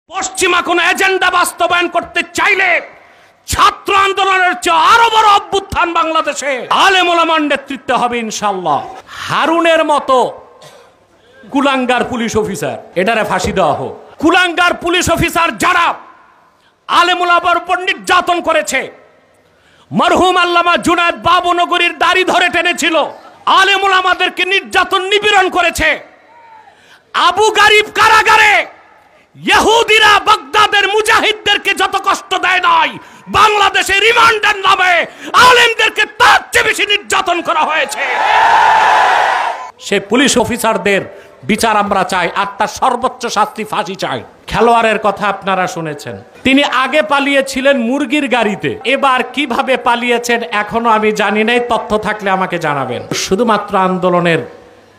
পশ্চিমা কোনো এজেন্ডা বাস্তবায়ন করতে চাইলে ছাত্র আন্দোলনের চেয়ে আরো বড় অভ্যুত্থান বাংলাদেশে আলেম ওলামার নেতৃত্বে হবে ইনশাআল্লাহ। হারুনের মতো কুলাঙ্গার পুলিশ অফিসার এটারে ফাঁসি দেওয়া হোক। কুলাঙ্গার পুলিশ অফিসার যারা আলেম ওলামার উপর নির্যাতন করেছে, মরহুম আল্লামা জুনায়েদ বাবুনগরীর দাড়ি ধরে টেনেছিল, আলেম ওলামাদেরকে নির্যাতন নিপীড়ন করেছে, আবু গারিব কারাগারে ইহুদিরা বাগদাদের মুজাহিদদেরকে যত কষ্ট দেয় নাই, বাংলাদেশে রিমান্ডের নামে আলেমদেরকে তার চেয়ে বেশি নির্যাতন করা হয়েছে। সেই পুলিশ অফিসারদের বিচার আমরা চাই, আর তার সর্বোচ্চ শাস্তি ফাঁসি চাই। খেলোয়াড়ের কথা আপনারা শুনেছেন, তিনি আগে পালিয়েছিলেন মুরগির গাড়িতে, এবার কিভাবে পালিয়েছেন এখনো আমি জানি নাই, তথ্য থাকলে আমাকে জানাবেন। শুধুমাত্র আন্দোলনের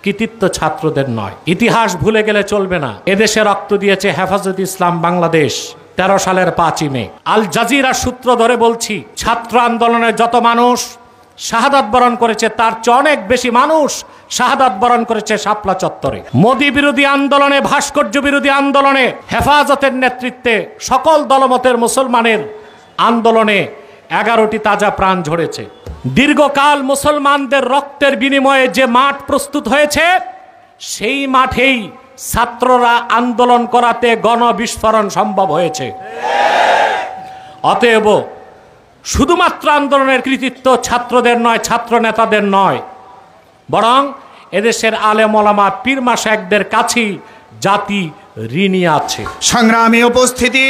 কৃতিত্ব ছাত্রদের নয়, ইতিহাস ভুলে গেলে চলবে না। এদেশে রক্ত দিয়েছে হেফাজত ইসলাম বাংলাদেশ 13 সালের 5ই মে। আল জাজিরা সূত্র ধরে বলছি, ছাত্র আন্দোলনের যত মানুষ শাহাদাত বরণ করেছে তার চেয়ে অনেক বেশি মানুষ শাহাদাত বরণ করেছে শাপলা চত্বরে। মোদি বিরোধী আন্দোলনে, ভাস্কর্য বিরোধী আন্দোলনে, হেফাজতের নেতৃত্বে সকল দলমতের মুসলমানের আন্দোলনে 11টি তাজা প্রাণ ঝরেছে। দীর্ঘকাল মুসলমানদের রক্তের বিনিময়ে যে মাঠ প্রস্তুত হয়েছে, সেই মাঠেই ছাত্ররা আন্দোলন করাতে গণবিস্ফোরণ সম্ভব হয়েছে। অতএব শুধুমাত্র আন্দোলনের কৃতিত্ব ছাত্রদের নয়, ছাত্র নেতাদের নয়, বরং এদেশের আলেম ওলামা পীর মাশায়েখদের কাছেই জাতি ঋণী আছে। সংগ্রামী উপস্থিতি,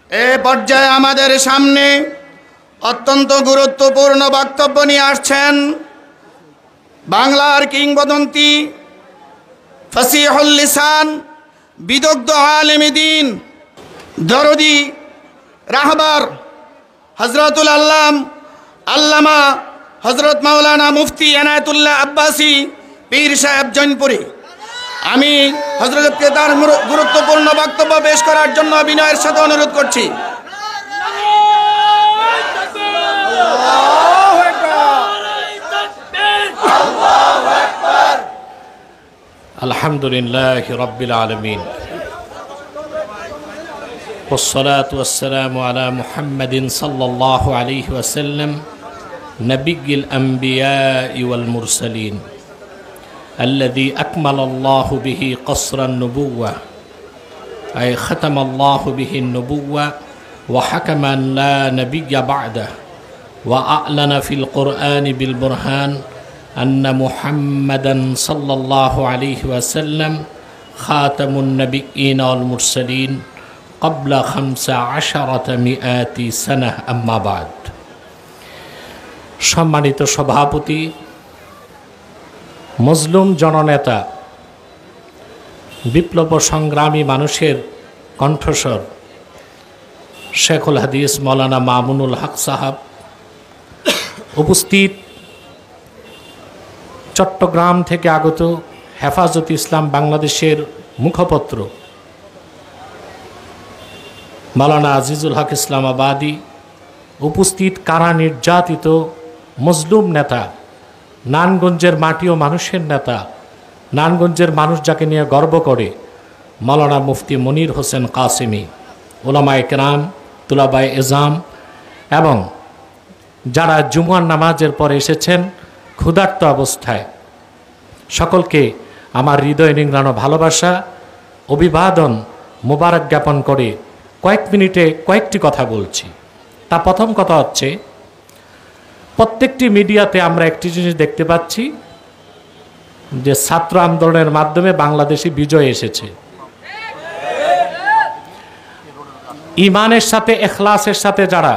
এ পর্যায়ে আমাদের সামনে অত্যন্ত গুরুত্বপূর্ণ বক্তব্য নিয়ে আসছেন বাংলার কিংবদন্তি, ফসিহুল লিসান, বিদগ্ধ আলেমে দ্বীন, দরদি রাহবার হযরতুল আল্লামা হযরত মাওলানা মুফতি এনায়েতুল্লাহ আব্বাসী পীর সাহেব জৈনপুরী। আমি হযরতকে তার গুরুত্বপূর্ণ বক্তব্য পেশ করার জন্য বিনয়ের সাথে অনুরোধ করছি। আলহামদুলিল্লাহি রাব্বিল আলামিন, والصلاة والسلام على محمد صلى الله عليه وسلم نبي الأنبياء والمرسلين الذي أكمل الله به قصر النبوة، أي ختم الله به النبوة وحكم أن لا نبي بعده، وأعلن في القرآن بالبرهان أن محمدا صلى الله عليه وسلم خاتم النبيين والمرسلين قبل 15 سنة أما بعد। সম্মানিত সভাপতি, মজলুম জননেতা, বিপ্লব সংগ্রামী মানুষের কণ্ঠস্বর শেখুল হাদিস মৌলানা মামুনুল হক সাহাব, উপস্থিত চট্টগ্রাম থেকে আগত হেফাজত ইসলাম বাংলাদেশের মুখপত্র মৌলানা আজিজুল হক ইসলামাবাদী, উপস্থিত কারা নির্যাতিত মজলুম নেতা, নারায়ণগঞ্জের মাটি ও মানুষের নেতা, নারায়ণগঞ্জের মানুষ যাকে নিয়ে গর্ব করে মৌলানা মুফতি মনির হোসেন কাসেমি, ওলামায়ে কেরাম, তুলাবায়ে এজাম এবং যারা জুমার নামাজের পরে এসেছেন ক্ষুধার্ত অবস্থায়, সকলকে আমার হৃদয় নিংড়ানো ভালোবাসা, অভিবাদন, মোবারক জ্ঞাপন করে কয়েক মিনিটে কয়েকটি কথা বলছি। তা প্রথম কথা হচ্ছে, প্রত্যেকটি মিডিয়াতে আমরা একটি জিনিস দেখতে পাচ্ছি যে ছাত্র আন্দোলনের মাধ্যমে বাংলাদেশে বিজয় এসেছে। ঈমানের সাথে, ইখলাসের সাথে যারা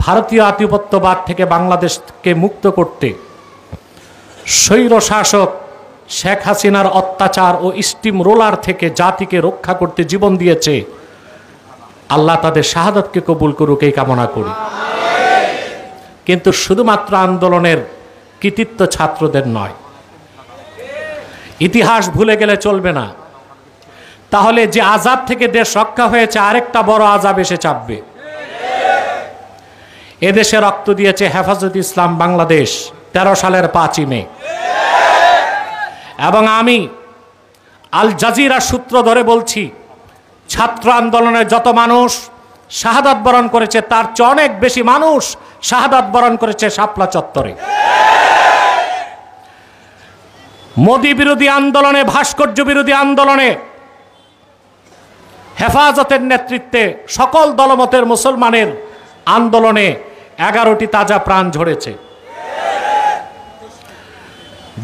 ভারতীয় আধিপত্যবাদ থেকে বাংলাদেশকে মুক্ত করতে, স্বৈর শাসক শেখ হাসিনার অত্যাচার ও স্টিম রোলার থেকে জাতিকে রক্ষা করতে জীবন দিয়েছে, আল্লাহ তাদের শাহাদাতকে কবুল করুক এই কামনা করি। কিন্তু শুধুমাত্র আন্দোলনের কৃতিত্ব ছাত্রদের নয়, ইতিহাস ভুলে গেলে চলবে না। তাহলে যে আযাব থেকে দেশ রক্ষা হয়েছে, আরেকটা বড় আযাব এসে চাপবে। এদেশে রক্ত দিয়েছে হেফাজত ইসলাম বাংলাদেশ 13 সালের 5ই মে। এবং আমি আল জাজিরা সূত্র ধরে বলছি, ছাত্র আন্দোলনে যত মানুষ শাহাদাত বরণ করেছে তার চেয়ে অনেক বেশি মানুষ শাহাদাত বরণ করেছে শাপলা চত্বরে। মোদি বিরোধী আন্দোলনে, ভাস্কর্য বিরোধী আন্দোলনে হেফাজতের নেতৃত্বে সকল দলমতের মুসলমানের আন্দোলনে 11টি তাজা প্রাণ ঝরেছে।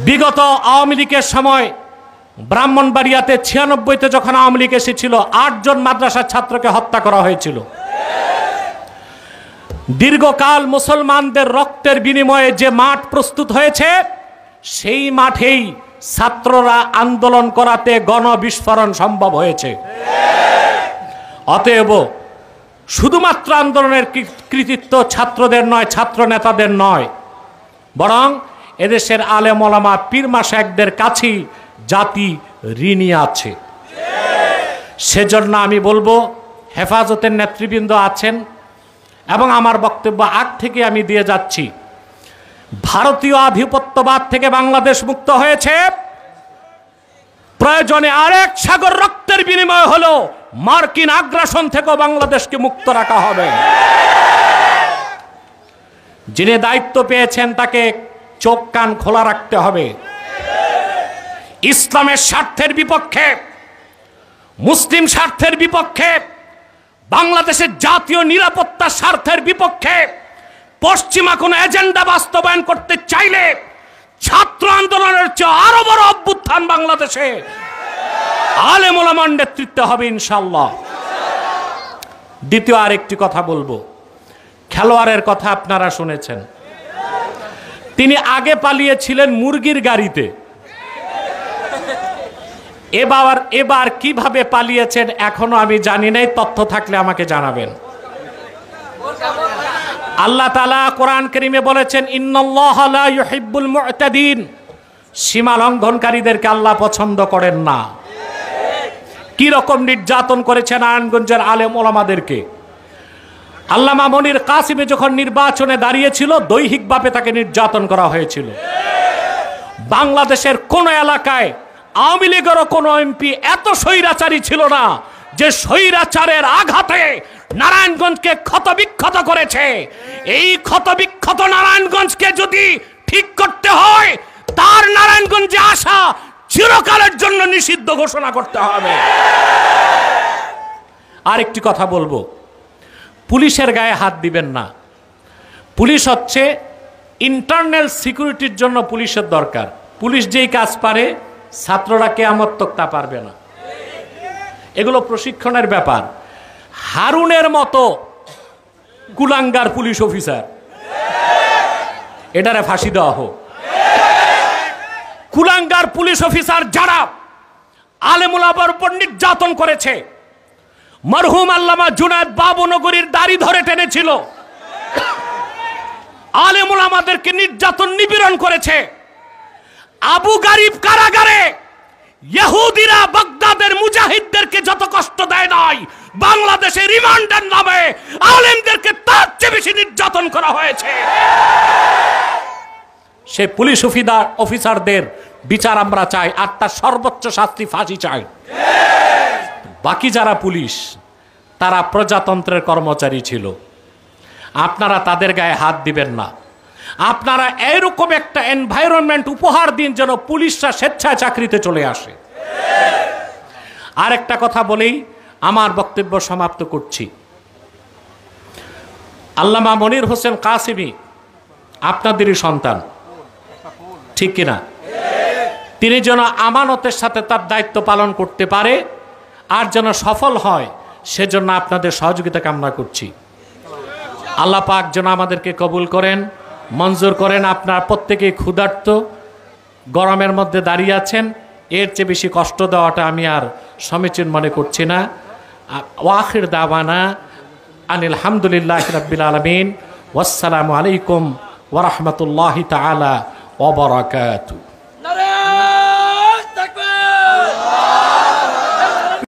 বিগত আওয়ামী লীগের সময় ব্রাহ্মণবাড়িয়াতে 96তে যখন আওয়ামী লীগ এসেছিল 8 জন মাদ্রাসার ছাত্রকে হত্যা করা হয়েছিল। দীর্ঘকাল মুসলমানদের রক্তের বিনিময়ে যে মাঠ প্রস্তুত হয়েছে সেই মাঠেই ছাত্ররা আন্দোলন করাতে গণবিস্ফোরণ সম্ভব হয়েছে। অতএব শুধুমাত্র আন্দোলনের কৃতিত্ব ছাত্রদের নয়, ছাত্র নেতাদের নয়, বরং এদেশের আলেম ওলামা পীর মাশায়েখদের কাছেই জাতি ঋণী আছে। সেজন্য আমি বলবো, হেফাজতের নেতৃবৃন্দ আছেন এবং আমার বক্তব্য আগ থেকে আমি দিয়ে যাচ্ছি, ভারতীয় আধিপত্যবাদ থেকে বাংলাদেশ মুক্ত হয়েছে। প্রয়োজনে আরেক সাগর রক্তের বিনিময় হলো মার্কিন আগ্রাসন থেকেও বাংলাদেশকে মুক্ত রাখা হবে। যিনি দায়িত্ব পেয়েছেন তাকে চোখ কান খোলা রাখতে হবে। ইসলামের স্বার্থের বিপক্ষে, মুসলিম স্বার্থের বিপক্ষে, বাংলাদেশের জাতীয় নিরাপত্তার স্বার্থের বিপক্ষে পশ্চিমা কোনো এজেন্ডা বাস্তবায়ন করতে চাইলে ছাত্র আন্দোলনের চেয়ে আরো বড় অভ্যুত্থান বাংলাদেশে আলেম ওলামার নেতৃত্বে হবে ইনশাআল্লাহ। দ্বিতীয় আরেকটি কথা বলবো, খেলোয়াড়ের কথা আপনারা শুনেছেন। তিনি পালিয়েছিলেন মুরগির গাড়িতে। এবার কিভাবে পালিয়েছেন এখনো আমি জানি নাই, তথ্য থাকলে আমাকে জানাবেন। আল্লাহ তাআলা কোরআন কারীমে বলেছেন, ইন্নাল্লাহা লা ইউহিব্বুল মু'তাদিন, সীমা লঙ্ঘনকারীদেরকে আল্লাহ পছন্দ করেন না। কি রকম নির্যাতন করেছেন নারায়ণগঞ্জের আলেম ওলামাদেরকে। আল্লামা মনির কাসিমে যখন নির্বাচনে দাঁড়িয়েছিল দৈহিকভাবে তাকে নির্যাতন করা হয়েছিল। বাংলাদেশের কোন এলাকায় আওয়ামী লীগেরও কোনো এমপি এত স্বৈরাচারী ছিল না যে স্বৈরাচারের আঘাতে নারায়ণগঞ্জকে ক্ষতবিক্ষত করেছে। এই ক্ষতবিক্ষত নারায়ণগঞ্জকে যদি ঠিক করতে হয় তার নারায়ণগঞ্জে আসা চিরকালের জন্য নিষিদ্ধ ঘোষণা করতে হবে। আরেকটি কথা বলবো, পুলিশের গায়ে হাত দিবেন না। পুলিশ হচ্ছে ইন্টারনাল সিকিউরিটির জন্য পুলিশের দরকার। পুলিশ যেই কাজ পারে ছাত্ররা কিয়ামত তক তা পারবে না। এগুলো প্রশিক্ষণের ব্যাপার। হারুনের মতো কুলাঙ্গার পুলিশ অফিসার, এটারে ফাঁসি দেওয়া হোক। কুলাঙ্গার পুলিশ অফিসার যারা আলেম ওলামার উপর নির্যাতন করেছে, মরহুম আল্লামা জুনায়েদ বাবুনগরীর দাড়ি ধরে টেনেছিল, আলেম ওলামাদেরকে নির্যাতন নিপীড়ন করেছে। আবু গারিব কারাগারে ইহুদিরা বাগদাদের মুজাহিদদেরকে যত কষ্ট দেয় নাই, বাংলাদেশে রিমান্ডের নামে আলেমদেরকে তার চেয়ে বেশি নির্যাতন করা হয়েছে। সে পুলিশ অফিসারদের বিচার আমরা চাই, আর তার সর্বোচ্চ শাস্তি ফাঁসি চাই। বাকি যারা পুলিশ তারা প্রজাতন্ত্রের কর্মচারী ছিল, আপনারা তাদের গায়ে হাত দিবেন না। আপনারা এরকম একটা এনভায়রনমেন্ট উপহার দিন যেন পুলিশরা স্বেচ্ছায় চাকরিতে চলে আসে। আরেকটা কথা বলেই আমার বক্তব্য সমাপ্ত করছি। আল্লামা মনির হোসেন কাসিমি আপনাদেরই সন্তান, ঠিক কিনা? তিনি যেন আমানতের সাথে তার দায়িত্ব পালন করতে পারে আর যেন সফল হয়, সেজন্য আপনাদের সহযোগিতা কামনা করছি। আল্লাহ পাক যেন আমাদেরকে কবুল করেন, মঞ্জুর করেন। আপনারা প্রত্যেকেই ক্ষুধার্ত, গরমের মধ্যে দাঁড়িয়ে আছেন, এর চেয়ে বেশি কষ্ট দেওয়াটা আমি আর সমীচীন মনে করছি না। ওয়াখির দাওয়ানা আনিল হামদুলিল্লাহি রাব্বিল আলামিন। ওয়াসসালামু আলাইকুম ওয়া রাহমাতুল্লাহি তাআলা ওয়া বারাকাতুহু।